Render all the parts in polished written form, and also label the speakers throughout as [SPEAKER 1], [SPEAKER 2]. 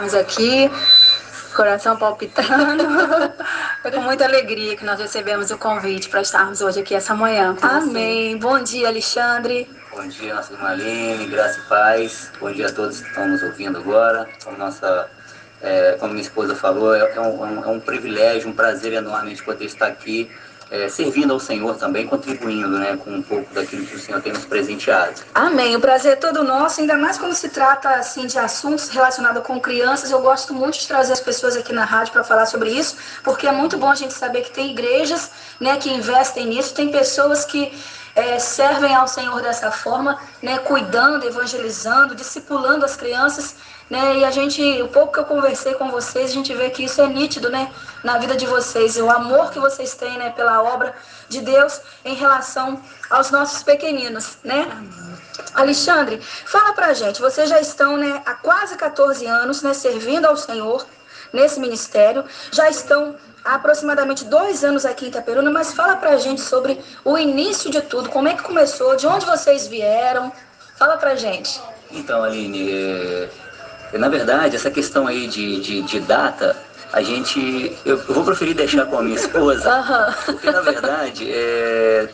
[SPEAKER 1] estarmos aqui, coração palpitando. É com muita alegria que nós recebemos o convite para estarmos hoje aqui essa manhã. Amém. Bom dia, Alexandre.
[SPEAKER 2] Bom dia, nossa irmã Aline, graça e paz. Bom dia a todos que estão nos ouvindo agora. Como minha esposa falou, é um privilégio, um prazer enorme de poder estar aqui, servindo ao Senhor também, contribuindo, né, com um pouco daquilo que o Senhor tem nos presenteado.
[SPEAKER 1] Amém. O prazer é todo nosso, ainda mais quando se trata assim, de assuntos relacionados com crianças. Eu gosto muito de trazer as pessoas aqui na rádio para falar sobre isso, porque é muito bom a gente saber que tem igrejas, né, que investem nisso, tem pessoas que servem ao Senhor dessa forma, né, cuidando, evangelizando, discipulando as crianças, né, e o pouco que eu conversei com vocês, a gente vê que isso é nítido, né, na vida de vocês, o amor que vocês têm, né, pela obra de Deus em relação aos nossos pequeninos, né. Alexandre, fala pra gente, vocês já estão, né, há quase 14 anos, né, servindo ao Senhor nesse ministério, já estão há aproximadamente 2 anos aqui em Itaperuna, mas fala pra gente sobre o início de tudo, como é que começou, de onde vocês vieram, fala pra gente.
[SPEAKER 2] Então, Aline, na verdade, essa questão aí de data, eu vou preferir deixar com a minha esposa, porque na verdade,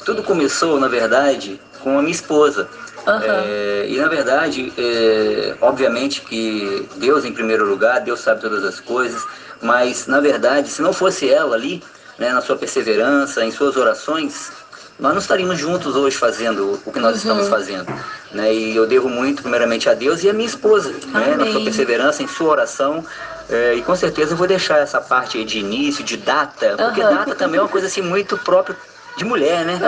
[SPEAKER 2] tudo começou, na verdade, com a minha esposa. E na verdade, obviamente que Deus em primeiro lugar, Deus sabe todas as coisas, mas na verdade, se não fosse ela ali, né, na sua perseverança, em suas orações, nós não estaríamos juntos hoje fazendo o que nós estamos fazendo, né? E eu devo muito primeiramente a Deus e a minha esposa, né, na sua perseverança, em sua oração. E com certeza eu vou deixar essa parte aí de início, de data, porque data também é uma coisa assim muito própria de mulher, né?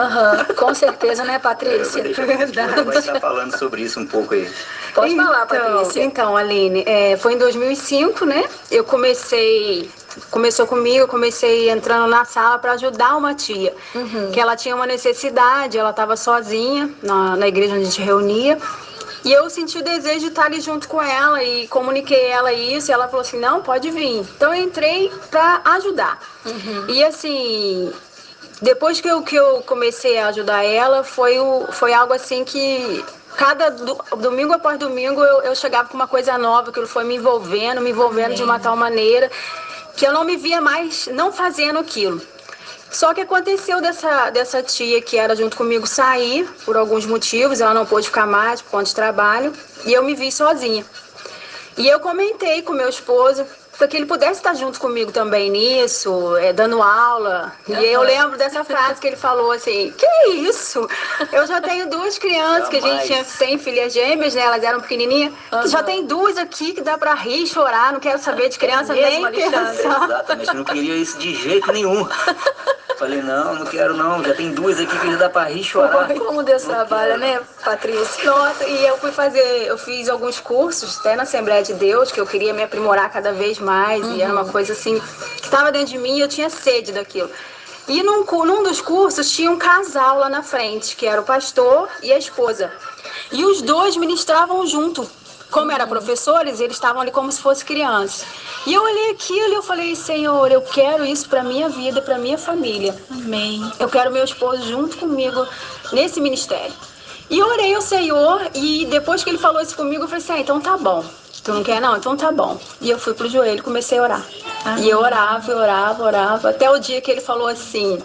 [SPEAKER 1] Com certeza, né, Patrícia?
[SPEAKER 2] Ela vai estar falando sobre isso um pouco aí.
[SPEAKER 1] Pode falar, Patrícia.
[SPEAKER 3] Então, Aline, foi em 2005, né? Começou comigo, eu comecei entrando na sala para ajudar uma tia, que ela tinha uma necessidade, ela estava sozinha na igreja onde a gente reunia. E eu senti o desejo de estar ali junto com ela e comuniquei ela isso. E ela falou assim, não, pode vir. Então eu entrei para ajudar. E assim, depois que eu comecei a ajudar ela, foi algo assim que cada domingo após domingo eu chegava com uma coisa nova, que foi me envolvendo de uma tal maneira que eu não me via mais não fazendo aquilo. Só que aconteceu dessa tia que era junto comigo sair por alguns motivos, ela não pôde ficar mais por conta de trabalho, e eu me vi sozinha. E eu comentei com meu esposo para que ele pudesse estar junto comigo também nisso, dando aula. E eu lembro dessa frase que ele falou assim, que isso? Eu já tenho 2 crianças, que a gente tem filhas gêmeas, né? Elas eram pequenininhas. Já tem 2 aqui que dá para rir e chorar, não quero saber de criança nem pensar.
[SPEAKER 2] Exatamente, eu não queria isso de jeito nenhum. Falei, não quero não, já tem 2 aqui que já dá pra rir e chorar.
[SPEAKER 1] Como Deus trabalha, né, Patrícia?
[SPEAKER 3] Nossa, e eu fiz alguns cursos, até na Assembleia de Deus, que eu queria me aprimorar cada vez mais, e era uma coisa assim, que estava dentro de mim e eu tinha sede daquilo. E num dos cursos tinha um casal lá na frente, que era o pastor e a esposa. E os 2 ministravam junto. Como eram professores, eles estavam ali como se fossem crianças. E eu olhei aquilo e eu falei, Senhor, eu quero isso para minha vida, para minha família.
[SPEAKER 1] Amém.
[SPEAKER 3] Eu quero meu esposo junto comigo nesse ministério. E eu orei ao Senhor e depois que ele falou isso comigo, eu falei assim, então tá bom. Tu não quer não? Então tá bom. E eu fui pro joelho e comecei a orar. Amém. E eu orava, até o dia que ele falou assim,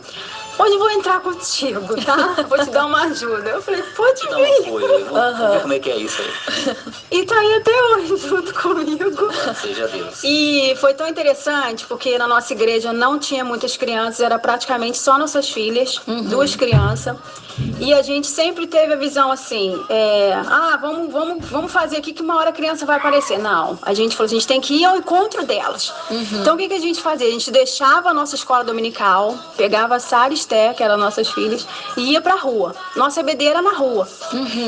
[SPEAKER 3] hoje eu vou entrar contigo, tá? Vou te dar uma ajuda. Eu falei, pode vir.
[SPEAKER 2] Vamos ver como é que é isso aí.
[SPEAKER 3] E tá aí até hoje junto comigo.
[SPEAKER 2] Seja Deus.
[SPEAKER 3] E foi tão interessante, porque na nossa igreja não tinha muitas crianças, era praticamente só nossas filhas, 2 crianças. E a gente sempre teve a visão assim, vamos fazer aqui que uma hora a criança vai aparecer. Não, a gente falou assim, a gente tem que ir ao encontro delas. Então o que a gente fazia? A gente deixava a nossa escola dominical, pegava a Sara e Esté, que eram nossas filhas, e ia pra rua. Nossa EBD era na rua.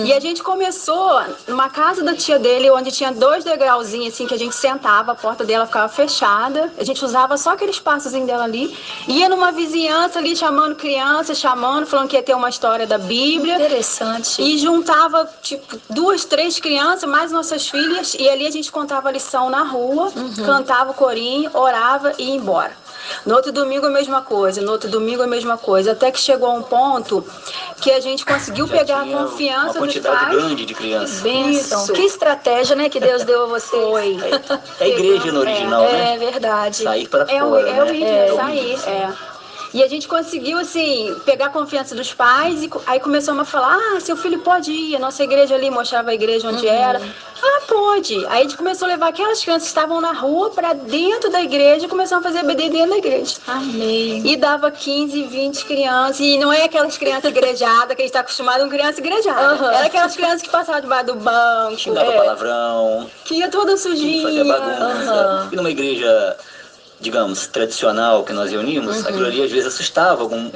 [SPEAKER 3] E a gente começou numa casa da tia dele, onde tinha 2 degrauzinhos assim, que a gente sentava, a porta dela ficava fechada, a gente usava só aquele espaçozinho dela ali, ia numa vizinhança ali chamando crianças, falando que ia ter uma história da Bíblia.
[SPEAKER 1] Interessante.
[SPEAKER 3] E juntava, tipo, 2, 3 crianças, mais nossas filhas, e ali a gente contava a lição na rua, cantava o corinho, orava e ia embora. No outro domingo a mesma coisa, no outro domingo a mesma coisa, até que chegou a um ponto que a gente conseguiu pegar a confiança dos pais.
[SPEAKER 2] Uma quantidade grande de crianças.
[SPEAKER 1] Bênção. Que estratégia, né, que Deus deu a vocês.
[SPEAKER 3] Foi.
[SPEAKER 2] É a igreja no original, né?
[SPEAKER 1] É verdade.
[SPEAKER 2] Sair para fora,
[SPEAKER 3] É o ritmo,
[SPEAKER 2] sair.
[SPEAKER 3] E a gente conseguiu, assim, pegar a confiança dos pais e aí começamos a falar, seu filho pode ir, a nossa igreja ali, mostrava a igreja onde era. Pode. Aí a gente começou a levar aquelas crianças que estavam na rua para dentro da igreja e começamos a fazer BD dentro da igreja.
[SPEAKER 1] Amém.
[SPEAKER 3] E dava 15, 20 crianças, e não é aquelas crianças igrejadas que a gente está acostumado com criança igrejada. Era aquelas crianças que passavam debaixo do banco.
[SPEAKER 2] Xingava palavrão.
[SPEAKER 3] Que ia toda sujinha.
[SPEAKER 2] Fazia bagunça. E numa igreja, digamos, tradicional que nós reunimos, aquilo ali às vezes assustava alguns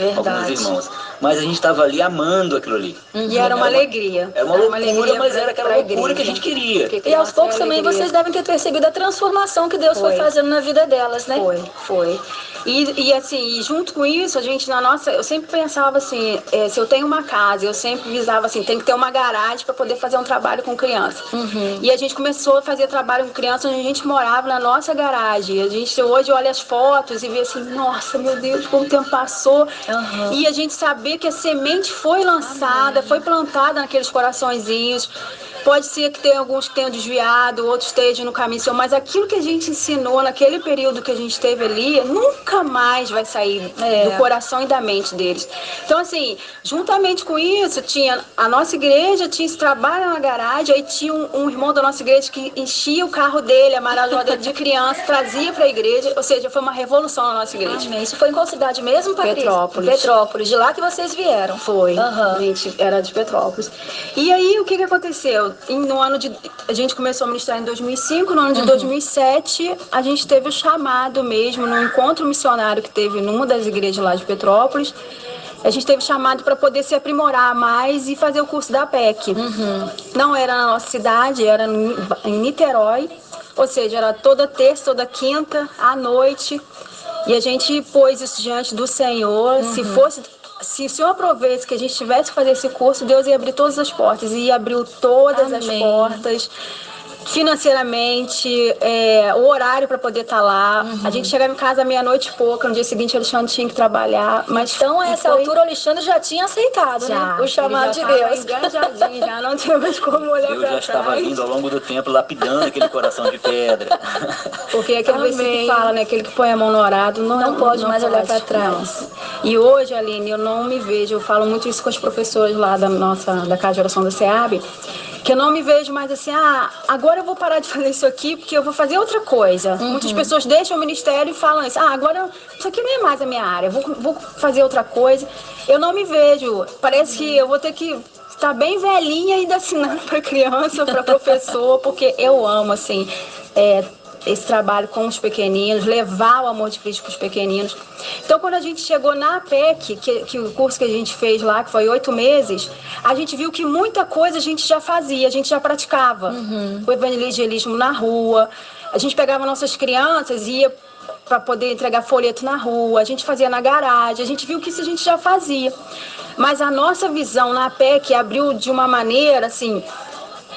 [SPEAKER 2] irmãos. Mas a gente estava ali amando aquilo ali.
[SPEAKER 3] E era uma alegria.
[SPEAKER 2] Era uma loucura, mas era aquela loucura que a gente queria.
[SPEAKER 1] E aos poucos também vocês devem ter percebido a transformação que Deus foi fazendo na vida delas, né?
[SPEAKER 3] Foi. E assim, junto com isso, a gente eu sempre pensava assim, se eu tenho uma casa, eu sempre visava assim, tem que ter uma garagem para poder fazer um trabalho com criança. E a gente começou a fazer trabalho com criança onde a gente morava na nossa garagem. A gente hoje olha as fotos e vê assim, nossa, meu Deus, como o tempo passou. E a gente saber que a semente foi lançada, foi plantada naqueles coraçõezinhos. Pode ser que tenha alguns que tenham desviado, outros estejam no caminho seu, mas aquilo que a gente ensinou naquele período que a gente teve ali, nunca mais vai sair do coração e da mente deles. Então, assim, juntamente com isso, tinha a nossa igreja, tinha esse trabalho na garagem, aí tinha um irmão da nossa igreja que enchia o carro dele, a marajoada de criança, trazia para a igreja, ou seja, foi uma revolução na nossa igreja.
[SPEAKER 1] Isso foi em qual cidade mesmo, Patrícia? Petrópolis, de lá que vocês vieram.
[SPEAKER 3] Foi, a gente era de Petrópolis. E aí, o que aconteceu? A gente começou a ministrar em 2005, no ano de 2007 a gente teve o chamado mesmo, no encontro missionário que teve numa das igrejas lá de Petrópolis, a gente teve chamado para poder se aprimorar mais e fazer o curso da PEC. Não era na nossa cidade, era em Niterói, ou seja, era toda terça, toda quinta, à noite, e a gente pôs isso diante do Senhor. Se o Senhor aproveisse que a gente tivesse que fazer esse curso, Deus ia abrir todas as portas. E abriu todas as portas, financeiramente, o horário para poder estar lá. A gente chegava em casa meia-noite e pouca, no dia seguinte o Alexandre tinha que trabalhar. Mas
[SPEAKER 1] então, a essa altura, o Alexandre já tinha aceitado, né? O chamado de Deus.
[SPEAKER 3] Engajadinho, já não tinha mais como olhar para trás.
[SPEAKER 2] Deus já estava vindo ao longo do tempo, lapidando aquele coração de pedra.
[SPEAKER 3] Porque aquele versículo que fala, né? Aquele que põe a mão no arado não pode mais olhar para trás. E hoje, Aline, eu não me vejo, eu falo muito isso com as professoras lá da Casa de Oração da SEAB, que eu não me vejo mais assim, agora eu vou parar de fazer isso aqui porque eu vou fazer outra coisa. Muitas pessoas deixam o ministério e falam isso, agora isso aqui não é mais a minha área, eu vou fazer outra coisa. Eu não me vejo, parece que eu vou ter que estar bem velhinha ainda ensinando para criança, para professor, porque eu amo, assim, esse trabalho com os pequeninos, levar o amor de Cristo para os pequeninos. Então, quando a gente chegou na PEC, que o curso que a gente fez lá, que foi 8 meses, a gente viu que muita coisa a gente já fazia, a gente já praticava. O evangelismo na rua, a gente pegava nossas crianças e ia para poder entregar folheto na rua, a gente fazia na garagem, a gente viu que isso a gente já fazia. Mas a nossa visão na PEC abriu de uma maneira, assim,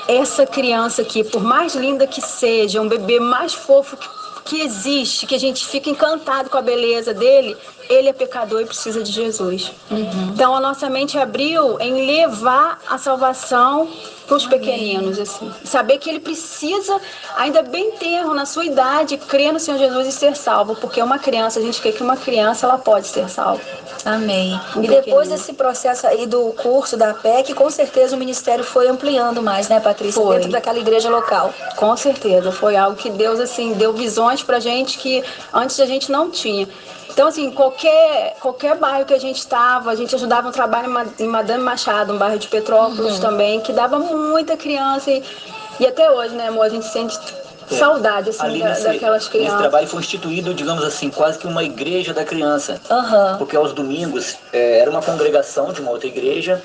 [SPEAKER 3] essa criança aqui, por mais linda que seja, um bebê mais fofo que existe, que a gente fica encantado com a beleza dele, ele é pecador e precisa de Jesus. Então a nossa mente abriu em levar a salvação para os pequeninos, assim. Saber que ele precisa, ainda bem tenro, na sua idade, crer no Senhor Jesus e ser salvo, porque uma criança, a gente quer que uma criança, ela pode ser salva.
[SPEAKER 1] Amém. E depois desse processo aí do curso da PEC, com certeza o ministério foi ampliando mais, né, Patrícia?
[SPEAKER 3] Foi.
[SPEAKER 1] Dentro daquela igreja local.
[SPEAKER 3] Com certeza, foi algo que Deus, assim, deu visões pra gente que antes a gente não tinha. Então, assim, qualquer bairro que a gente estava, a gente ajudava um trabalho em Madame Machado, um bairro de Petrópolis também, que dava muita criança. E até hoje, né, amor, a gente sente saudade, assim, daquelas crianças.
[SPEAKER 2] Esse trabalho foi instituído, digamos assim, quase que uma igreja da criança. Porque aos domingos era uma congregação de uma outra igreja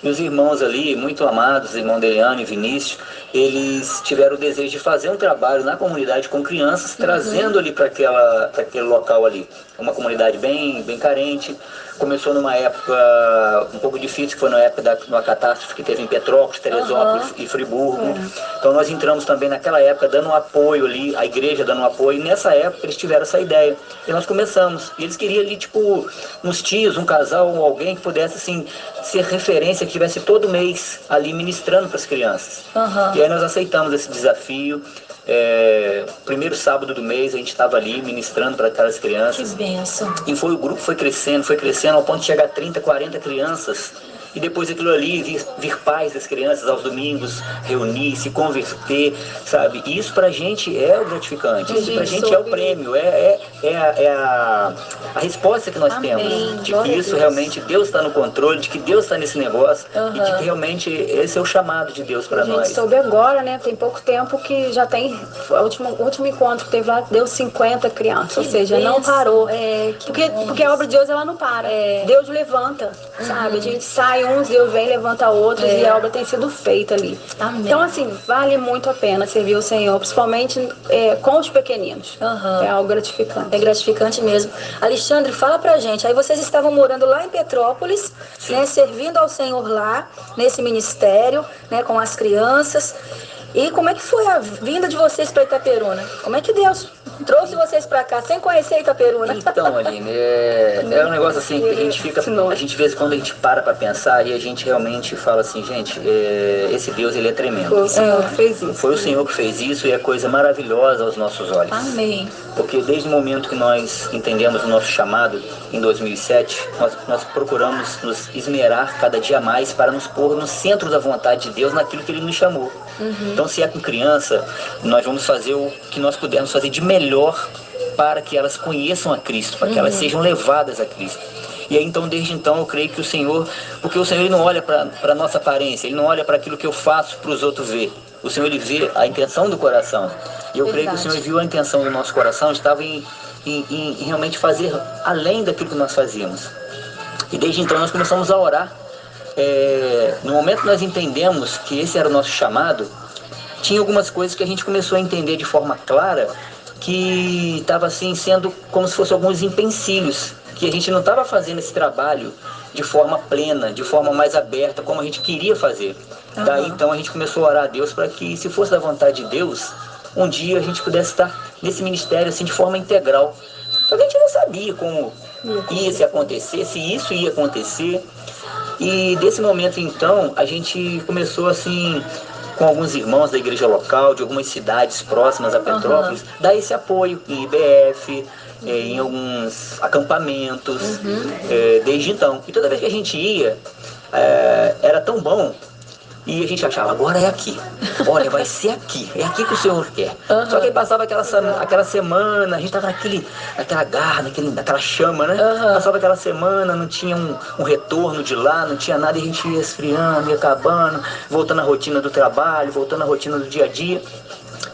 [SPEAKER 2] E os irmãos ali, muito amados, irmão Deliano e Vinícius, eles tiveram o desejo de fazer um trabalho na comunidade com crianças, trazendo ali para aquele local ali. Uma comunidade bem carente. Começou numa época um pouco difícil, que foi na época de uma catástrofe que teve em Petrópolis, Teresópolis e Friburgo. Então nós entramos também naquela época dando um apoio ali, a igreja dando um apoio, e nessa época eles tiveram essa ideia. E nós começamos. E eles queriam ali, tipo, uns tios, um casal, ou alguém que pudesse, assim, ser referência, que estivesse todo mês ali ministrando para as crianças. E aí nós aceitamos esse desafio. Primeiro sábado do mês a gente estava ali ministrando para aquelas crianças.
[SPEAKER 1] Que bênção.
[SPEAKER 2] E o grupo foi crescendo ao ponto de chegar a 30, 40 crianças. E depois aquilo ali, vir pais das crianças aos domingos, reunir, se converter, sabe? E isso pra gente é o gratificante, isso pra gente é o prêmio, é a resposta que nós temos. De que isso realmente Deus está no controle, de que Deus está nesse negócio, e de que realmente esse é o chamado de Deus para nós.
[SPEAKER 3] A gente soube agora, né? Tem pouco tempo que já tem, o último encontro que teve lá, deu 50 crianças, ou seja, não parou. Porque a obra de Deus, ela não para. Deus levanta, sabe? A gente sai uns, Deus vem, levanta outros, e a obra tem sido feita ali.
[SPEAKER 1] Amém.
[SPEAKER 3] Então, assim, vale muito a pena servir o Senhor, principalmente com os pequeninos. É algo gratificante.
[SPEAKER 1] É gratificante mesmo. Alexandre, fala pra gente, aí vocês estavam morando lá em Petrópolis, né, servindo ao Senhor lá, nesse ministério, né, com as crianças. E como é que foi a vinda de vocês para Itaperuna? Como é que Deus trouxe vocês para cá sem conhecer Itaperuna?
[SPEAKER 2] Então, Aline, é um negócio assim que a gente fica, a gente vê quando a gente para pensar e a gente realmente fala assim, gente, esse Deus, ele é tremendo.
[SPEAKER 3] Foi o Senhor que fez isso.
[SPEAKER 2] Foi o Senhor que fez isso e é coisa maravilhosa aos nossos olhos.
[SPEAKER 1] Amém.
[SPEAKER 2] Porque desde o momento que nós entendemos o nosso chamado, em 2007, nós procuramos nos esmerar cada dia mais para nos pôr no centro da vontade de Deus, naquilo que Ele nos chamou. Então, se é com criança, nós vamos fazer o que nós pudermos fazer de melhor para que elas conheçam a Cristo, para que elas sejam levadas a Cristo. E aí, então, desde então, eu creio que o Senhor, porque o Senhor ele não olha para a nossa aparência, Ele não olha para aquilo que eu faço para os outros ver. O Senhor, Ele vê a intenção do coração. E eu creio que o Senhor viu a intenção do nosso coração, estava em realmente fazer além daquilo que nós fazíamos. E desde então, nós começamos a orar. No momento que nós entendemos que esse era o nosso chamado, tinha algumas coisas que a gente começou a entender de forma clara, que estava assim sendo como se fossem alguns empecilhos, que a gente não estava fazendo esse trabalho de forma plena, de forma mais aberta, como a gente queria fazer. Daí então a gente começou a orar a Deus para que, se fosse da vontade de Deus, um dia a gente pudesse estar nesse ministério assim de forma integral. Só que a gente não sabia como ia acontecer, se isso ia acontecer. E desse momento então a gente começou assim, com alguns irmãos da igreja local, de algumas cidades próximas a Petrópolis, dar esse apoio em IBF, em alguns acampamentos, desde então. E toda vez que a gente ia, era tão bom. E a gente achava, agora é aqui. Olha, vai ser aqui. É aqui que o Senhor quer. Só que aí passava aquela semana, a gente estava naquela garra, naquela chama, né? Passava aquela semana, não tinha um retorno de lá, não tinha nada, e a gente ia esfriando, ia acabando, voltando à rotina do trabalho, voltando à rotina do dia a dia.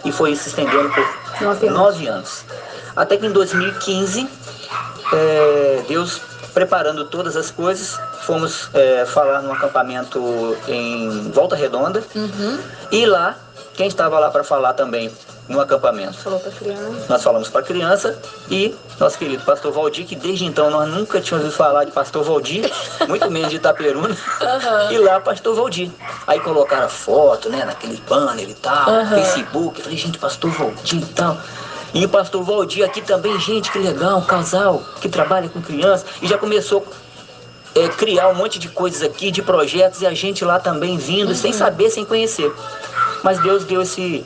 [SPEAKER 2] E foi isso se estendendo por 9 anos. Até que em 2015, Deus preparando todas as coisas, fomos falar num acampamento em Volta Redonda. E lá, quem estava lá para falar também no acampamento?
[SPEAKER 3] Falou para criança.
[SPEAKER 2] Nós falamos para a criança e nosso querido pastor Valdir, que desde então nós nunca tínhamos ouvido falar de pastor Valdir, muito menos de Itaperuna. E lá, pastor Valdir. Aí colocaram a foto, né, naquele banner e tal, Facebook. Eu falei, gente, pastor Valdir e tal. E o pastor Valdir aqui também, gente, que legal, um casal que trabalha com crianças. E já começou a criar um monte de coisas aqui, de projetos, e a gente lá também vindo, sem saber, sem conhecer. Mas Deus deu esse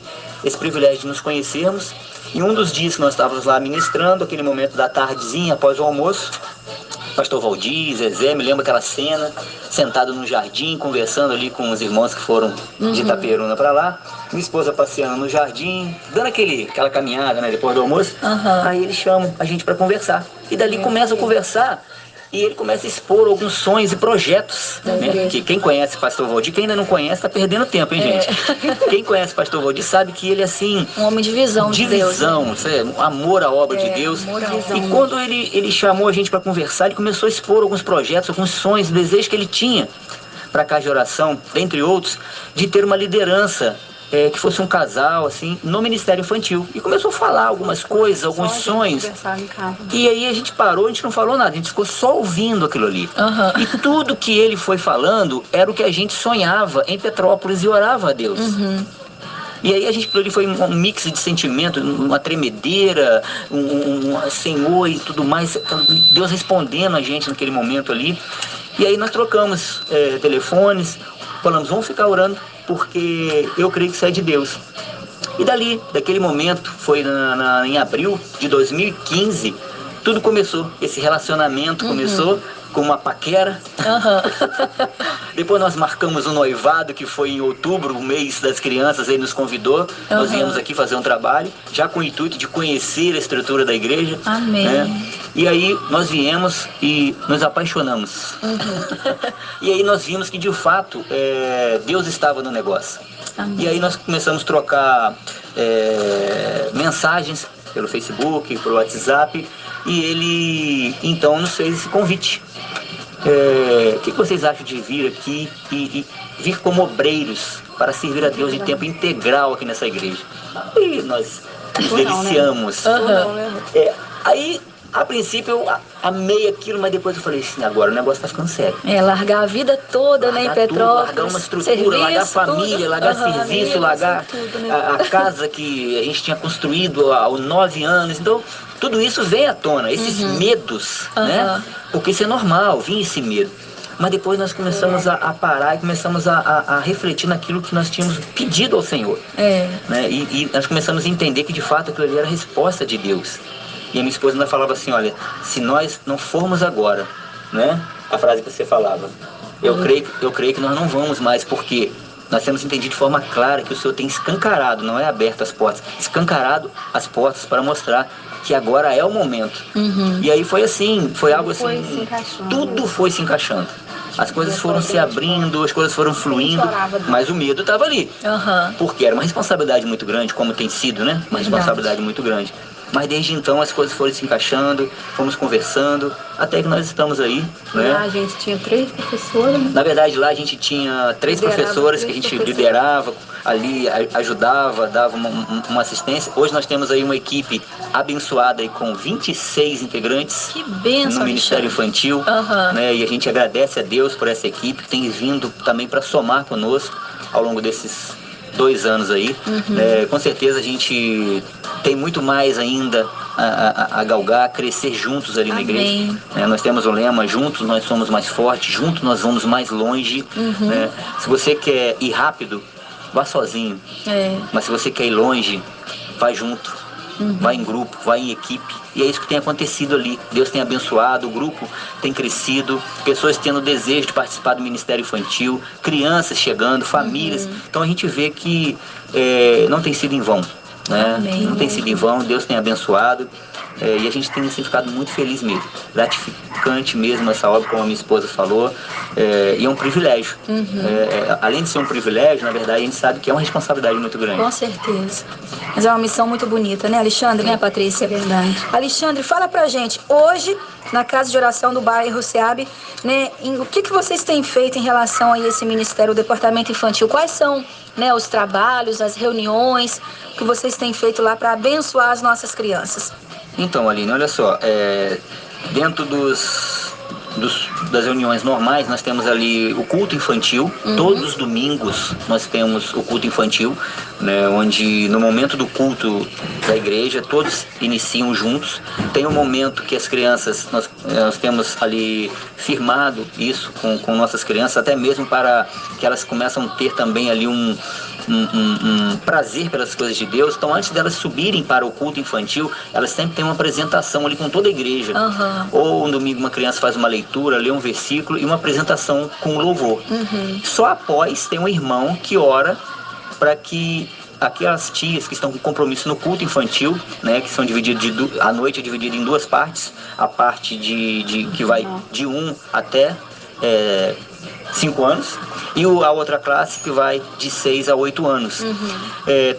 [SPEAKER 2] privilégio de nos conhecermos. E um dos dias que nós estávamos lá ministrando, aquele momento da tardezinha, após o almoço, pastor Valdir, Zezé, me lembro aquela cena, sentado no jardim, conversando ali com os irmãos que foram de Itaperuna para lá. Minha esposa passeando no jardim, dando aquela caminhada, né, depois do almoço. Aí eles chamam a gente para conversar. E dali começa a conversar. E ele começa a expor alguns sonhos e projetos, né? Que quem conhece o pastor Valdir, quem ainda não conhece, está perdendo tempo, hein, gente? Quem conhece o pastor Valdir sabe que ele é assim...
[SPEAKER 1] um homem de visão de Deus.
[SPEAKER 2] Amor à obra de Deus. E quando ele chamou a gente para conversar, ele começou a expor alguns projetos, alguns sonhos, desejos que ele tinha para casa de oração, dentre outros, de ter uma liderança que fosse um casal, assim, no Ministério Infantil. E começou a falar algumas coisas, alguns sonhos. E aí a gente parou, a gente não falou nada, a gente ficou só ouvindo aquilo ali. E tudo que ele foi falando era o que a gente sonhava em Petrópolis e orava a Deus. E aí a gente, ali foi um mix de sentimento, uma tremedeira, um Senhor e tudo mais, Deus respondendo a gente naquele momento ali. E aí nós trocamos telefones, falamos, vamos ficar orando, porque eu creio que isso é de Deus. E daquele momento, foi em abril de 2015, tudo começou, esse relacionamento começou com uma paquera. Depois nós marcamos um noivado, que foi em outubro, o mês das crianças, ele nos convidou. Nós viemos aqui fazer um trabalho, já com o intuito de conhecer a estrutura da igreja.
[SPEAKER 1] Amém.
[SPEAKER 2] Né? E aí nós viemos e nos apaixonamos. E aí nós vimos que de fato Deus estava no negócio.
[SPEAKER 1] Amém.
[SPEAKER 2] E aí nós começamos a trocar mensagens pelo Facebook, pelo WhatsApp. E ele então nos fez esse convite. O que vocês acham de vir aqui e vir como obreiros para servir a Deus em tempo integral aqui nessa igreja? E nós nos deliciamos. Aí, a princípio, eu amei aquilo, mas depois eu falei assim, agora o negócio tá ficando sério.
[SPEAKER 1] Largar a vida toda, né, em Petrópolis.
[SPEAKER 2] Largar uma estrutura, largar a família, largar serviço, largar a casa que a gente tinha construído há 9 anos. Então, tudo isso vem à tona, esses medos, né? Porque isso é normal, vinha esse medo. Mas depois nós começamos a parar e começamos a refletir naquilo que nós tínhamos pedido ao Senhor. Né? E nós começamos a entender que de fato aquilo ali era a resposta de Deus. E a minha esposa ainda falava assim, olha, se nós não formos agora, né? A frase que você falava, eu creio que nós não vamos mais, porque nós temos entendido de forma clara que o Senhor tem escancarado, não é aberto as portas, escancarado as portas para mostrar que agora é o momento. E aí foi assim, foi algo assim, tudo foi se encaixando. As coisas foram se abrindo, as coisas foram fluindo, mas o medo estava ali. Porque era uma responsabilidade muito grande, como tem sido, né? Uma responsabilidade muito grande. Mas desde então as coisas foram se encaixando, fomos conversando, até que nós estamos aí, né?
[SPEAKER 3] Lá a gente tinha 3 professoras.
[SPEAKER 2] Na verdade, lá a gente tinha 3 professoras que a gente liderava, ali ajudava, dava uma assistência. Hoje nós temos aí uma equipe abençoada aí com 26 integrantes.
[SPEAKER 1] Que bênção,
[SPEAKER 2] no Ministério Infantil, né? E a gente agradece a Deus por essa equipe que tem vindo também para somar conosco ao longo desses 2 anos aí. Com certeza a gente tem muito mais ainda a galgar, a crescer juntos ali na igreja. Nós temos o lema, juntos nós somos mais fortes, juntos nós vamos mais longe. Né? Se você quer ir rápido, vá sozinho. Mas se você quer ir longe, vai junto. Vai em grupo, vai em equipe. E é isso que tem acontecido ali. Deus tem abençoado, o grupo tem crescido, pessoas tendo desejo de participar do Ministério Infantil, crianças chegando, famílias. Então a gente vê que não tem sido em vão. Né? Não tem sido em vão, Deus tem abençoado. E a gente tem assim, ficado muito feliz mesmo. Gratificante mesmo essa obra, como a minha esposa falou. E é um privilégio. Além de ser um privilégio, na verdade, a gente sabe que é uma responsabilidade muito grande.
[SPEAKER 1] Com certeza. Mas é uma missão muito bonita, né, Alexandre? Né, Patrícia?
[SPEAKER 3] É verdade.
[SPEAKER 1] Alexandre, fala pra gente, hoje, na Casa de Oração do bairro Seab, né, o que vocês têm feito em relação a esse ministério, o departamento infantil? Quais são, né, os trabalhos, as reuniões que vocês têm feito lá para abençoar as nossas crianças?
[SPEAKER 2] Então, Aline, olha só, dentro das reuniões normais, nós temos ali o culto infantil. Todos os domingos nós temos o culto infantil, né, onde no momento do culto da igreja todos iniciam juntos. Tem um momento que as crianças, nós temos ali firmado isso com nossas crianças, até mesmo para que elas começam a ter também ali um prazer pelas coisas de Deus. Então, antes delas subirem para o culto infantil, elas sempre têm uma apresentação ali com toda a igreja. Ou um domingo uma criança faz uma leitura, lê um versículo e uma apresentação com louvor. Só após tem um irmão que ora para que aquelas tias que estão com compromisso no culto infantil, né, que são divididas, a noite é dividida em 2 partes, a parte que vai de 1 até 5 anos, e a outra classe que vai de 6 a 8 anos.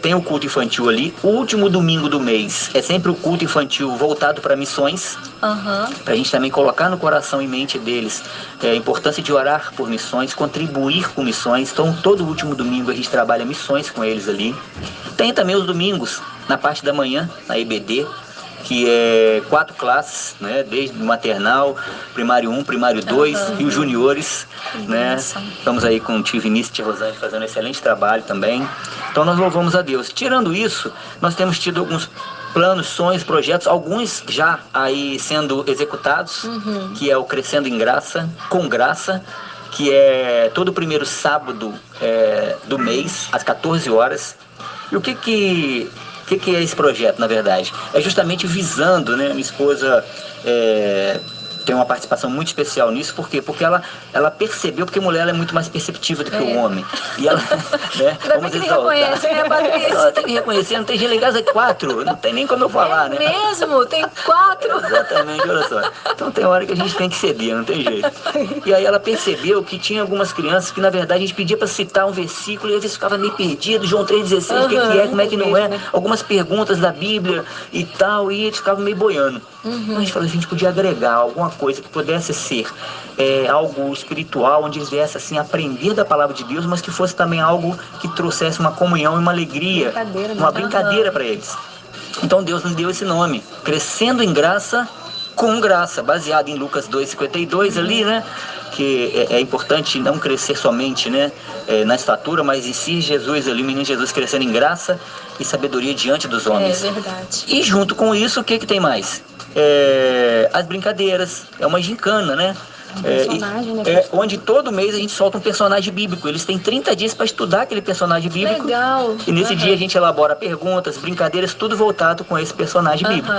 [SPEAKER 2] Tem o culto infantil ali. O último domingo do mês é sempre o culto infantil voltado para missões, para a gente também colocar no coração e mente deles a importância de orar por missões, contribuir com missões. Então, todo último domingo a gente trabalha missões com eles ali. Tem também os domingos, na parte da manhã, na EBD, que é 4 classes, né? Desde o maternal, primário 1, primário 2 e os juniores, né? Estamos aí com o tio Vinícius e tia Rosane fazendo um excelente trabalho também. Então nós louvamos a Deus. Tirando isso, nós temos tido alguns planos, sonhos, projetos, alguns já aí sendo executados, que é o Crescendo em Graça, com Graça, que é todo o primeiro sábado do mês, às 14 horas. E o que é esse projeto, na verdade? É justamente visando, né? Minha esposa tem uma participação muito especial nisso. Por quê? Porque ela percebeu, porque a mulher é muito mais perceptiva do que o homem. E ela, né? Vamos exaltar. Ela tem que reconhecer, não tem jeito, em casa é 4, não tem nem como eu falar, né?
[SPEAKER 3] Mesmo? Tem 4?
[SPEAKER 2] Exatamente, olha só. Então tem hora que a gente tem que ceder, não tem jeito. E aí ela percebeu que tinha algumas crianças que, na verdade, a gente pedia para citar um versículo e às vezes ficava meio perdido, João 3,16, o que é, como é que não é, algumas perguntas da Bíblia e tal, e eles ficavam meio boiando. Então a gente falou, a gente podia agregar alguma coisa que pudesse ser algo espiritual, onde eles viessem assim aprender da palavra de Deus, mas que fosse também algo que trouxesse uma comunhão e uma alegria, uma brincadeira para eles. Então Deus nos deu esse nome, Crescendo em Graça, com Graça, baseado em Lucas 2,52 ali, né? Que é importante não crescer somente, né, na estatura, mas em si Jesus ali, o menino Jesus crescendo em graça e sabedoria diante dos homens.
[SPEAKER 1] É verdade.
[SPEAKER 2] E junto com isso, o que tem mais? As brincadeiras, é uma gincana, né? Onde todo mês a gente solta um personagem bíblico. Eles têm 30 dias para estudar aquele personagem bíblico.
[SPEAKER 3] Legal.
[SPEAKER 2] E nesse dia a gente elabora perguntas, brincadeiras, tudo voltado com esse personagem bíblico.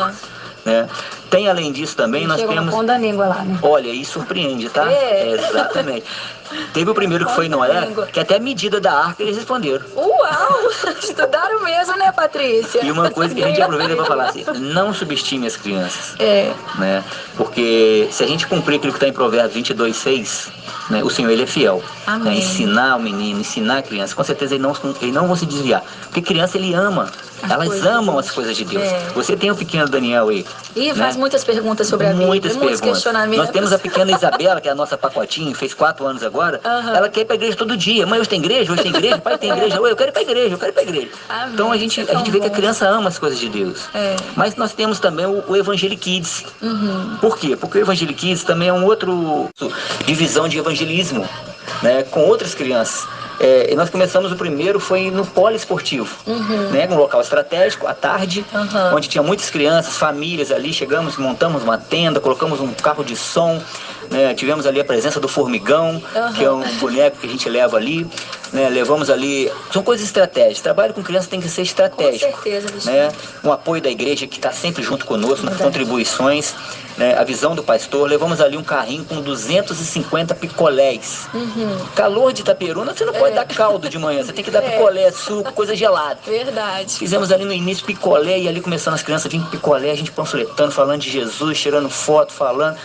[SPEAKER 2] Né? Tem, além disso também, nós temos...
[SPEAKER 3] ponta da língua lá, né?
[SPEAKER 2] Olha, e surpreende, tá? Exatamente. Teve o primeiro que foi Noé, que até a medida da arca eles responderam.
[SPEAKER 3] Uau! Estudaram mesmo, né, Patrícia?
[SPEAKER 2] E uma coisa que a gente aproveita para falar assim, não subestime as crianças. Né? Porque se a gente cumprir aquilo que está em Provérbios 22,6, né, o Senhor, Ele é fiel. Né? Ensinar o menino, ensinar a criança, com certeza eles não vão se desviar. Porque criança, ele ama. Elas amam as coisas de Deus. Você tem o pequeno Daniel aí.
[SPEAKER 1] E faz muitas perguntas sobre a Bíblia.
[SPEAKER 2] Muitos questionamentos. Nós temos a pequena Isabela, que é a nossa pacotinha, fez 4 anos agora. Ela quer ir pra igreja todo dia. Mãe, hoje tem igreja? Hoje tem igreja? Pai, tem igreja? Eu quero ir pra igreja, eu quero ir pra igreja. Então a gente vê que a criança ama as coisas de Deus. Mas nós temos também o Evangelic Kids. Por quê? Porque o Evangelic Kids também é um outro divisão de evangelismo, né, com outras crianças. E nós começamos, o primeiro foi no poliesportivo, né, um local estratégico, à tarde, onde tinha muitas crianças, famílias ali. Chegamos, montamos uma tenda, colocamos um carro de som, né, tivemos ali a presença do Formigão, que é um boneco que a gente leva ali, né, levamos ali, são coisas estratégicas. Trabalho com criança tem que ser estratégico. Com certeza, né, um apoio da igreja que está sempre junto conosco nas contribuições, né, a visão do pastor. Levamos ali um carrinho com 250 picolés. Calor de Itaperuna, você não pode dar caldo de manhã, você tem que dar picolé, suco, coisa gelada.
[SPEAKER 1] Verdade.
[SPEAKER 2] Fizemos ali no início picolé, e ali começando as crianças vindo picolé, a gente panfletando, falando de Jesus, tirando foto, falando.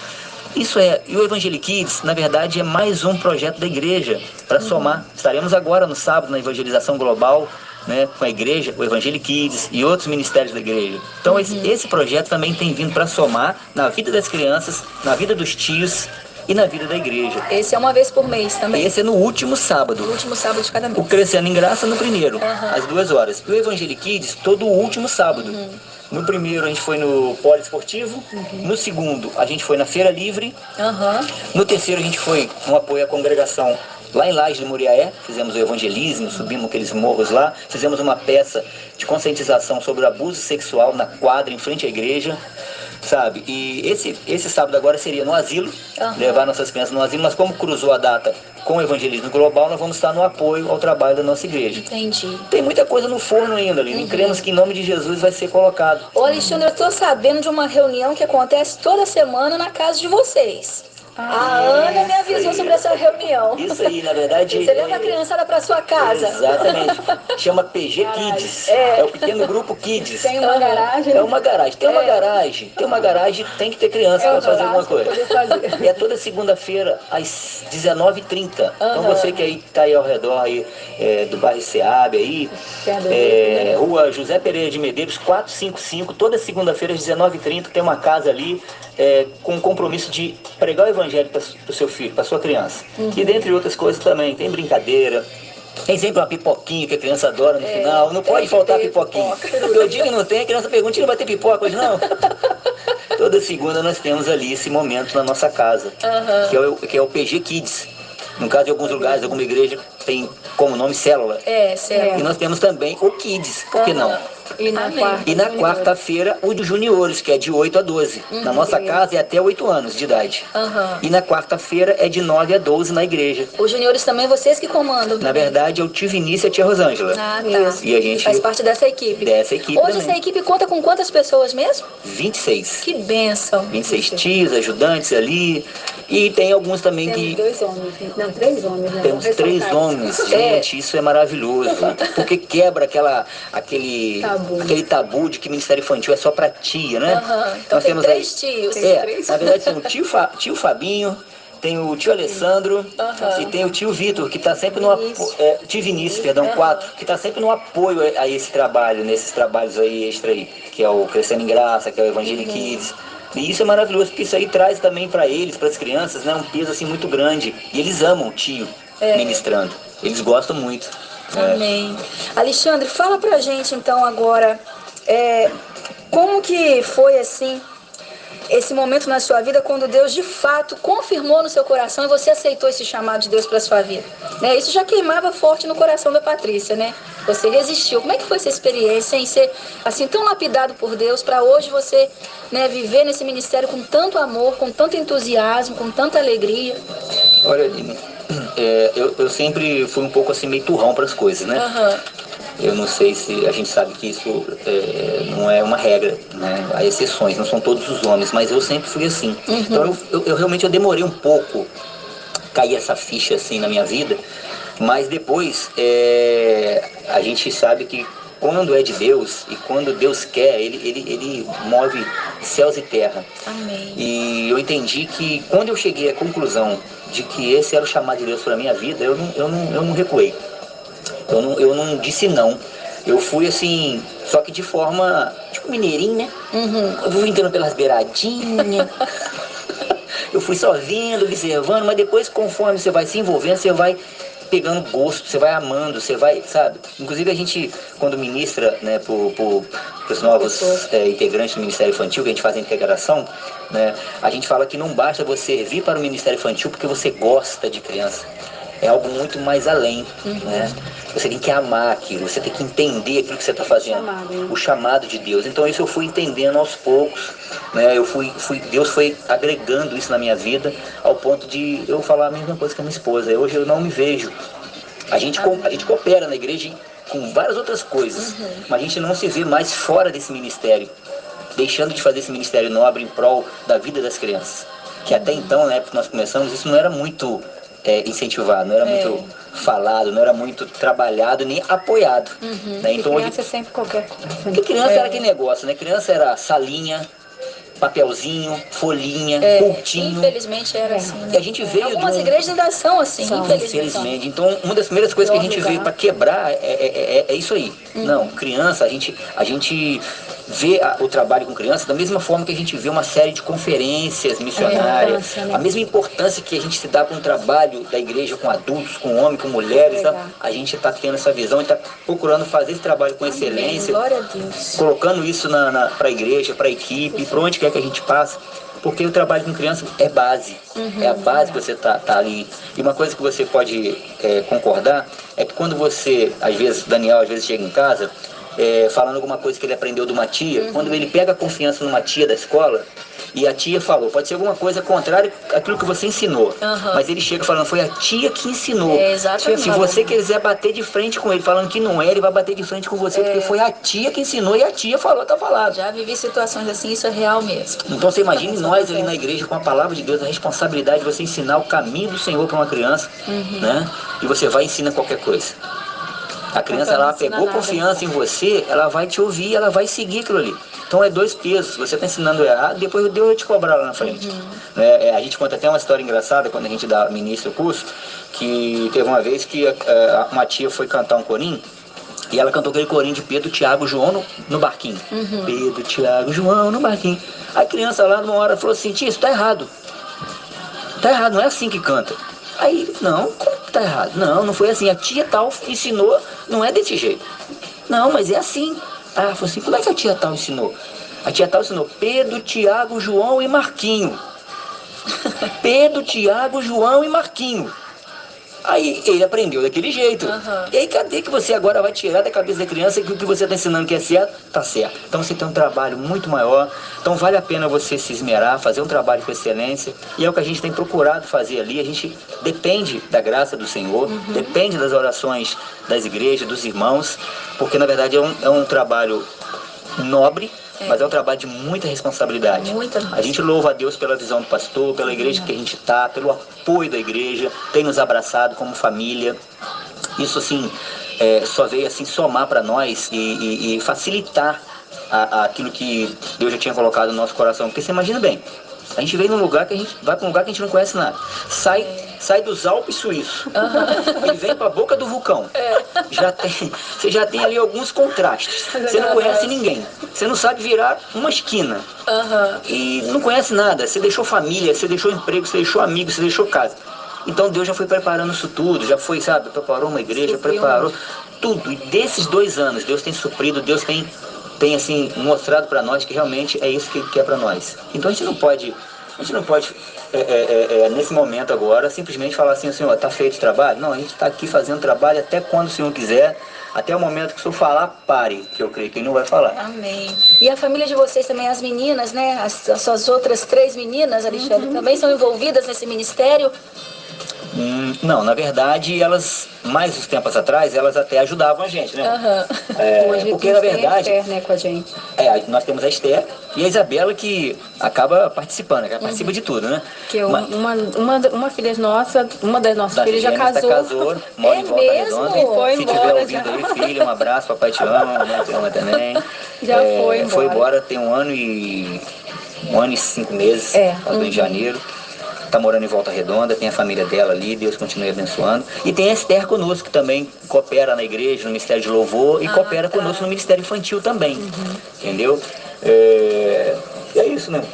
[SPEAKER 2] E o Evangelic Kids, na verdade, é mais um projeto da igreja para somar. Estaremos agora no sábado na evangelização global, né, com a igreja, o Evangelic Kids e outros ministérios da igreja. Então esse projeto também tem vindo para somar na vida das crianças, na vida dos tios e na vida da igreja.
[SPEAKER 1] Esse é uma vez por mês também?
[SPEAKER 2] Esse é no último sábado.
[SPEAKER 1] No último sábado de cada mês.
[SPEAKER 2] O Crescendo em Graça no primeiro, às 2 horas. E o Evangelic Kids todo o último sábado. No primeiro a gente foi no poliesportivo, no segundo a gente foi na Feira Livre, no terceiro a gente foi no apoio à congregação lá em Lajes do Muriaé, fizemos o evangelismo, subimos aqueles morros lá, fizemos uma peça de conscientização sobre o abuso sexual na quadra em frente à igreja, sabe? E esse sábado agora seria no asilo, levar nossas crianças no asilo, mas como cruzou a data com o evangelismo global, nós vamos estar no apoio ao trabalho da nossa igreja.
[SPEAKER 1] Entendi.
[SPEAKER 2] Tem muita coisa no forno ainda ali, e cremos que em nome de Jesus vai ser colocado.
[SPEAKER 1] Ô Alexandre, eu estou sabendo de uma reunião que acontece toda semana na casa de vocês. A Ana me avisou sobre essa reunião.
[SPEAKER 2] Isso aí, na verdade...
[SPEAKER 1] Você leva a criançada para sua casa.
[SPEAKER 2] Exatamente. Chama PG Kids. É o pequeno grupo Kids.
[SPEAKER 3] Tem uma garagem.
[SPEAKER 2] É uma garagem. Tem uma garagem, tem que ter criança para fazer alguma coisa. E é toda segunda-feira, às 19h30. Então você que aí está aí ao redor aí, do bairro Seab, aí, rua José Pereira de Medeiros, 455, toda segunda-feira, às 19h30, tem uma casa ali, com o compromisso de pregar o evangelho para o seu filho, para sua criança. E dentre outras coisas também, tem brincadeira, tem sempre uma pipoquinha que a criança adora no final, não pode faltar pipoquinha. Eu digo que não tem, a criança pergunta, não vai ter pipoca hoje não? Toda segunda nós temos ali esse momento na nossa casa, que é o PG Kids. No caso de alguns lugares, alguma igreja tem como nome célula.
[SPEAKER 1] Célula.
[SPEAKER 2] E nós temos também o Kids, por que não?
[SPEAKER 3] E
[SPEAKER 2] na quarta-feira, o de juniores, que é de 8 a 12. Na nossa casa é até 8 anos de idade. E na quarta-feira é de 9 a 12 na igreja.
[SPEAKER 1] Os juniores também, vocês que comandam?
[SPEAKER 2] Na verdade, é o tio Vinícius e a tia Rosângela.
[SPEAKER 1] Tá.
[SPEAKER 2] E a gente
[SPEAKER 1] faz parte dessa equipe.
[SPEAKER 2] Hoje
[SPEAKER 1] também. Essa equipe conta com quantas pessoas mesmo?
[SPEAKER 2] 26.
[SPEAKER 1] Que bênção.
[SPEAKER 2] 26 tios, ajudantes ali. E tem alguns também
[SPEAKER 3] Temos 2 homens. Não, 3 homens. Né?
[SPEAKER 2] Temos 3 homens. Gente, isso é maravilhoso. Porque quebra aquele tabu de que Ministério Infantil é só pra tia, né?
[SPEAKER 1] Então nós temos 3 tios.
[SPEAKER 2] Na verdade tem o tio Fabinho, tem o tio Alessandro e tem o tio Vitor, que está sempre no apoio. Tio Vinícius, perdão, 4, que está sempre no apoio a esse trabalho, nesses trabalhos aí extra aí, que é o Crescendo em Graça, que é o Evangelho Kids. E isso é maravilhoso, porque isso aí traz também para eles, para as crianças, né, um peso assim muito grande. E eles amam o tio ministrando. Eles gostam muito.
[SPEAKER 1] Amém. Alexandre, fala pra gente então agora, como que foi assim, esse momento na sua vida quando Deus de fato confirmou no seu coração e você aceitou esse chamado de Deus para sua vida, né? Isso já queimava forte no coração da Patrícia, né? Você resistiu. Como é que foi essa experiência em ser assim tão lapidado por Deus para hoje você, né, viver nesse ministério com tanto amor, com tanto entusiasmo, com tanta alegria?
[SPEAKER 2] Olha, Aline, eu sempre fui um pouco assim meio turrão para as coisas, né? Eu não sei se a gente sabe que isso não é uma regra, né? Há exceções, não são todos os homens, mas eu sempre fui assim. Então eu realmente demorei um pouco cair essa ficha assim na minha vida, mas depois a gente sabe que quando é de Deus e quando Deus quer, ele move céus e terra.
[SPEAKER 1] Amém.
[SPEAKER 2] E eu entendi que quando eu cheguei à conclusão de que esse era o chamado de Deus para a minha vida, eu não recuei. Eu não disse não. Eu fui assim, só que de forma, tipo mineirinho, né? Eu fui entrando pelas beiradinhas. Eu fui só vendo, observando, mas depois, conforme você vai se envolvendo, você vai pegando gosto, você vai amando, você vai, sabe? Inclusive a gente, quando ministra, né, para os novos integrantes do Ministério Infantil, que a gente faz a integração, né, a gente fala que não basta você vir para o Ministério Infantil porque você gosta de criança. É algo muito mais além, né? Você tem que amar aquilo, você tem que entender aquilo que você está fazendo, o chamado de Deus. Então isso eu fui entendendo aos poucos, né? Deus foi agregando isso na minha vida, ao ponto de eu falar a mesma coisa que a minha esposa. Hoje eu não me vejo. A gente coopera na igreja com várias outras coisas, mas a gente não se vê mais fora desse ministério, deixando de fazer esse ministério nobre em prol da vida das crianças. Que até então, na época que nós começamos, isso não era muito incentivado, não era muito falado, não era muito trabalhado, nem apoiado. Né? Então,
[SPEAKER 3] criança é sempre qualquer coisa.
[SPEAKER 2] Porque criança era aquele negócio, né? Criança era salinha, papelzinho, folhinha, cultinho.
[SPEAKER 1] Infelizmente era assim. Né?
[SPEAKER 2] E a gente veio
[SPEAKER 1] algumas igrejas ainda são assim,
[SPEAKER 2] infelizmente. Então, uma das primeiras coisas que a gente veio para quebrar é isso aí. Não, criança, a gente vê o trabalho com criança da mesma forma que a gente vê uma série de conferências missionárias, a mesma importância que a gente se dá com o trabalho da igreja com adultos, com homens, com mulheres, a gente está tendo essa visão e está procurando fazer esse trabalho com excelência,
[SPEAKER 1] glória a Deus,
[SPEAKER 2] colocando isso para a igreja, para a equipe, para onde quer que a gente passe, porque o trabalho com criança é base, é a base que você tá ali. E uma coisa que você pode concordar é que quando você, Daniel às vezes chega em casa, falando alguma coisa que ele aprendeu de uma tia, quando ele pega a confiança numa tia da escola, e a tia falou, pode ser alguma coisa contrária àquilo que você ensinou, mas ele chega falando, foi a tia que ensinou.
[SPEAKER 1] Exatamente.
[SPEAKER 2] Se você quiser bater de frente com ele, falando que não é, ele vai bater de frente com você, porque foi a tia que ensinou e a tia falou, tá falado.
[SPEAKER 1] Já vivi situações assim, isso é real mesmo.
[SPEAKER 2] Então você imagine nós ali na igreja com a palavra de Deus, a responsabilidade de você ensinar o caminho do Senhor para uma criança, né? E você vai e ensina qualquer coisa. A criança, ela pegou confiança em você, ela vai te ouvir, ela vai seguir aquilo ali. Então é dois pesos, você está ensinando errado, depois Deus vai te cobrar lá na frente. A gente conta até uma história engraçada quando a gente ministra o curso, que teve uma vez que uma tia foi cantar um corinho, e ela cantou aquele corinho de Pedro, Tiago, João no barquinho. Pedro, Tiago, João no barquinho. A criança lá numa hora falou assim, tia, isso tá errado. Tá errado, não é assim que canta. Aí, não, como que tá errado? Não, não foi assim. A tia tal ensinou, não é desse jeito. Não, mas é assim. Ah, ela falou assim, como é que a tia tal ensinou? A tia tal ensinou Pedro, Tiago, João e Marquinho. Pedro, Tiago, João e Marquinho. Aí ele aprendeu daquele jeito. E aí cadê que você agora vai tirar da cabeça da criança que o que você está ensinando que é certo, tá certo. Então você tem um trabalho muito maior. Então vale a pena você se esmerar, fazer um trabalho com excelência. E é o que a gente tem procurado fazer ali. A gente depende da graça do Senhor, depende das orações das igrejas, dos irmãos, porque na verdade é um trabalho nobre, mas é um trabalho de muita responsabilidade. A gente louva a Deus pela visão do pastor, pela igreja que a gente está, pelo apoio da igreja, tem nos abraçado como família. Isso assim, só veio assim somar para nós e facilitar aquilo que Deus já tinha colocado no nosso coração. Porque você imagina bem, a gente veio num lugar que a gente vai para um lugar que a gente não conhece nada. Sai dos Alpes suíços e vem para a boca do vulcão. Você já tem ali alguns contrastes. Você não conhece ninguém. Você não sabe virar uma esquina. E não conhece nada. Você deixou família, você deixou emprego, você deixou amigos, você deixou casa. Então Deus já foi preparando isso tudo. Já foi, sabe, preparou uma igreja, preparou tudo. E desses 2 anos, Deus tem suprido, Deus tem assim, mostrado para nós que realmente é isso que Ele quer para nós. Então a gente não pode nesse momento agora, simplesmente falar assim, Senhor, está feito o trabalho? Não, a gente está aqui fazendo trabalho até quando o Senhor quiser, até o momento que o Senhor falar, pare, que eu creio que Ele não vai falar.
[SPEAKER 1] Amém. E a família de vocês também, as meninas, né? As suas outras 3 meninas, Alexandre, também são envolvidas nesse ministério?
[SPEAKER 2] Não, na verdade, elas, mais uns tempos atrás, elas até ajudavam a gente, né?
[SPEAKER 3] Hoje
[SPEAKER 2] porque, na verdade,
[SPEAKER 3] a Esther, né, com a gente.
[SPEAKER 2] Nós temos a Esther e a Isabela que acaba participando, que ela participa de tudo, né?
[SPEAKER 3] Que uma filha nossa, uma das nossas filhas já casou.
[SPEAKER 2] Mora em Volta Redonda.
[SPEAKER 3] Foi
[SPEAKER 2] Se
[SPEAKER 3] embora,
[SPEAKER 2] estiver ouvindo aí, filha, um abraço, papai te ama, mamãe te ama também. Foi embora, tem 1 ano e 5 meses, passou em janeiro. Está morando em Volta Redonda, tem a família dela ali, Deus continue abençoando. E tem a Esther conosco, que também coopera na igreja, no Ministério de Louvor, e coopera conosco no Ministério Infantil também, entendeu? E é isso, né?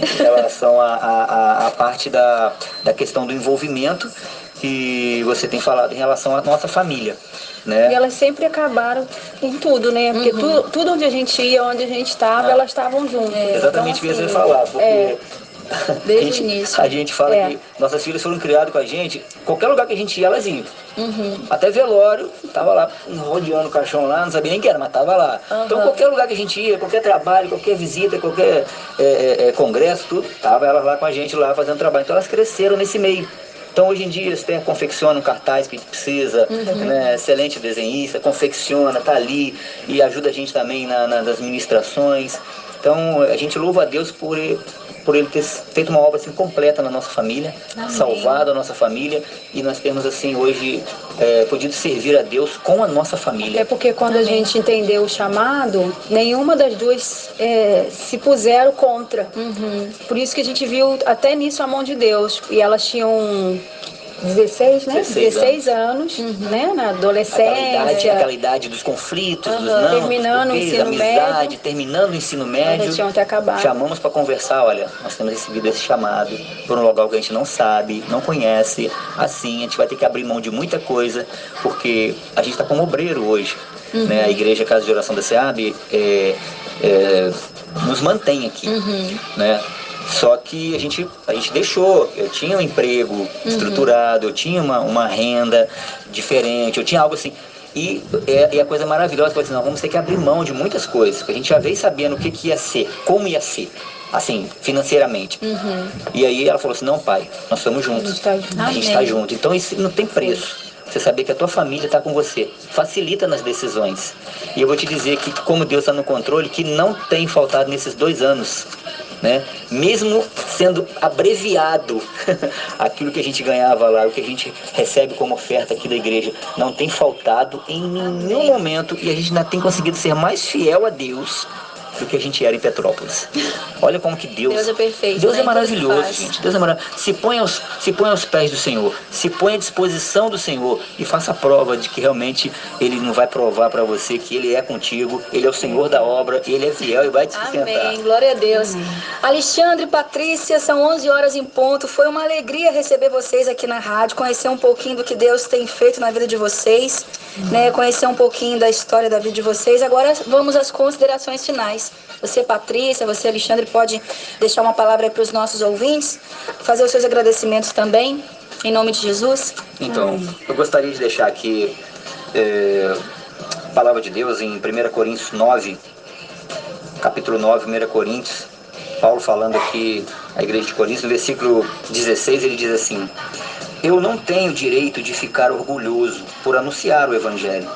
[SPEAKER 2] Em relação à parte da questão do envolvimento que você tem falado em relação à nossa família. Né?
[SPEAKER 3] E elas sempre acabaram em tudo, né? Porque tudo onde a gente ia, onde a gente estava, elas estavam juntas.
[SPEAKER 2] Exatamente o que você falar, porque... Desde o início. A gente fala que nossas filhas foram criadas com a gente, qualquer lugar que a gente ia, elas iam. Até velório, tava lá rodeando o caixão lá, não sabia nem que era, mas tava lá. Então qualquer lugar que a gente ia, qualquer trabalho, qualquer visita, qualquer congresso, tudo, tava elas lá com a gente lá fazendo trabalho. Então elas cresceram nesse meio. Então hoje em dia eles confeccionam cartaz que precisa, né, excelente desenhista, confecciona, tá ali e ajuda a gente também nas ministrações. Então a gente louva a Deus por ele ter feito uma obra assim completa na nossa família, salvado a nossa família, e nós temos assim hoje podido servir a Deus com a nossa família.
[SPEAKER 3] É porque quando a gente entendeu o chamado, nenhuma das duas se puseram contra. Por isso que a gente viu até nisso a mão de Deus. E elas tinham 16, né? 16 anos, né? Na adolescência.
[SPEAKER 2] Aquela idade dos conflitos,
[SPEAKER 3] terminando o ensino médio.
[SPEAKER 2] Terminando o ensino médio.
[SPEAKER 3] Tinham que acabar.
[SPEAKER 2] Chamamos para conversar, olha, nós temos recebido esse chamado por um lugar que a gente não sabe, não conhece. Assim, a gente vai ter que abrir mão de muita coisa, porque a gente está como obreiro hoje. Né? A Igreja Casa de Oração da SEAB nos mantém aqui, né? Só que a gente deixou, eu tinha um emprego estruturado, eu tinha uma renda diferente, eu tinha algo assim. E a coisa maravilhosa, assim, não, vamos ter que abrir mão de muitas coisas, porque a gente já veio sabendo o que ia ser, como ia ser. assim, financeiramente. E aí ela falou assim, não, pai, nós estamos juntos. A gente está junto. Então isso não tem preço. Você saber que a tua família está com você. Facilita nas decisões. E eu vou te dizer que, como Deus está no controle, que não tem faltado nesses 2 anos. Né? Mesmo sendo abreviado aquilo que a gente ganhava lá, o que a gente recebe como oferta aqui da igreja, não tem faltado em nenhum momento, e a gente ainda tem conseguido ser mais fiel a Deus do que a gente era em Petrópolis. Olha como que Deus
[SPEAKER 1] é perfeito.
[SPEAKER 2] Deus é maravilhoso, gente. Deus é maravilhoso. Se põe aos pés do Senhor, se põe à disposição do Senhor e faça a prova de que realmente Ele não vai provar para você que Ele é contigo, Ele é o Senhor da obra, Ele é fiel e vai te sustentar.
[SPEAKER 1] Amém, glória a Deus. Alexandre, Patrícia, são 11 horas em ponto. Foi uma alegria receber vocês aqui na rádio, conhecer um pouquinho do que Deus tem feito na vida de vocês, né? Conhecer um pouquinho da história da vida de vocês. Agora vamos às considerações finais. Você, Patrícia, você, Alexandre, pode deixar uma palavra aí para os nossos ouvintes, fazer os seus agradecimentos também, em nome de Jesus.
[SPEAKER 2] Então, eu gostaria de deixar aqui a palavra de Deus em 1 Coríntios 9, capítulo 9, 1 Coríntios, Paulo falando aqui à igreja de Coríntios, no versículo 16, ele diz assim: eu não tenho direito de ficar orgulhoso por anunciar o Evangelho.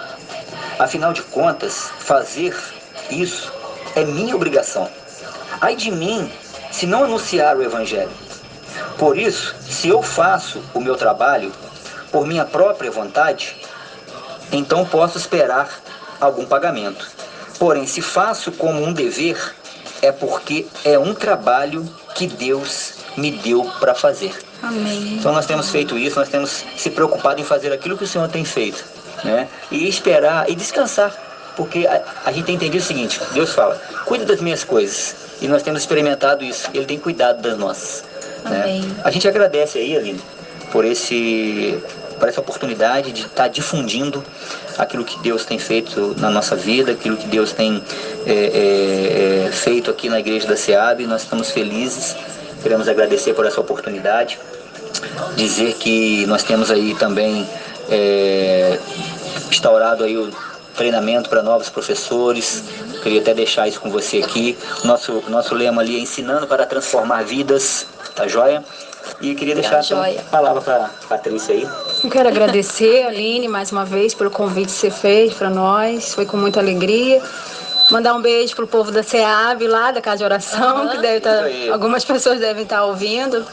[SPEAKER 2] Afinal de contas, fazer isso é minha obrigação. Ai de mim, se não anunciar o Evangelho. Por isso, se eu faço o meu trabalho por minha própria vontade, então posso esperar algum pagamento. Porém, se faço como um dever, é porque é um trabalho que Deus me deu para fazer.
[SPEAKER 1] Amém.
[SPEAKER 2] Então nós temos feito isso, nós temos se preocupado em fazer aquilo que o Senhor tem feito, né? E esperar e descansar. Porque a gente tem entendido o seguinte, Deus fala, cuida das minhas coisas. E nós temos experimentado isso, Ele tem cuidado das nossas. Né? A gente agradece aí, Aline, por essa oportunidade de estar difundindo aquilo que Deus tem feito na nossa vida, aquilo que Deus tem feito aqui na igreja da SEAB. Nós estamos felizes, queremos agradecer por essa oportunidade, dizer que nós temos aí também instaurado aí o treinamento para novos professores. Queria até deixar isso com você aqui. Nosso lema ali é ensinando para transformar vidas, tá joia? E queria deixar a palavra para Patrícia aí.
[SPEAKER 3] Eu quero agradecer, Aline, mais uma vez pelo convite que você fez para nós. Foi com muita alegria. Mandar um beijo pro povo da SEAB lá, da Casa de Oração, que deve estar, algumas pessoas devem estar ouvindo.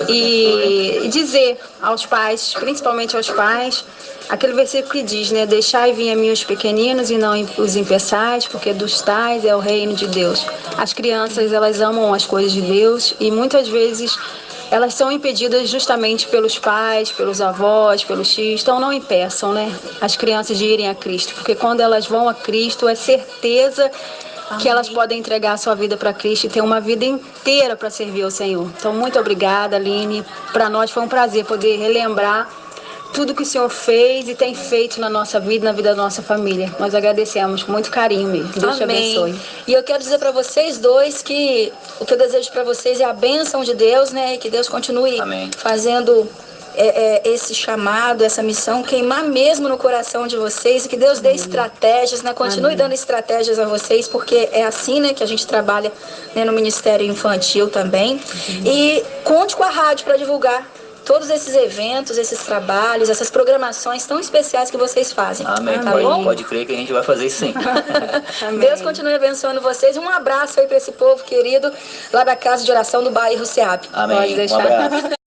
[SPEAKER 3] E dizer aos pais, principalmente aos pais, aquele versículo que diz, né? Deixai vir a mim os pequeninos e não os impeçais, porque dos tais é o reino de Deus. As crianças, elas amam as coisas de Deus e muitas vezes elas são impedidas justamente pelos pais, pelos avós, pelos tios. Então não impeçam, né, as crianças de irem a Cristo, porque quando elas vão a Cristo é certeza que elas podem entregar a sua vida para Cristo e ter uma vida inteira para servir ao Senhor. Então muito obrigada, Aline. Para nós foi um prazer poder relembrar tudo que o Senhor fez e tem feito na nossa vida, na vida da nossa família. Nós agradecemos com muito carinho mesmo. Deus te abençoe.
[SPEAKER 1] E eu quero dizer para vocês dois que o que eu desejo para vocês é a bênção de Deus, né? E que Deus continue fazendo esse chamado, essa missão, queimar mesmo no coração de vocês, e que Deus dê estratégias, né? Continue dando estratégias a vocês, porque é assim, né, que a gente trabalha, né, no Ministério Infantil também. E conte com a rádio para divulgar todos esses eventos, esses trabalhos, essas programações tão especiais que vocês fazem.
[SPEAKER 2] Amém.
[SPEAKER 1] Tá
[SPEAKER 2] pode crer que a gente vai fazer isso sim.
[SPEAKER 1] Deus continue abençoando vocês. Um abraço aí para esse povo querido lá da Casa de Oração do bairro SEAB.
[SPEAKER 2] Amém.
[SPEAKER 1] Pode deixar.
[SPEAKER 2] Um abraço.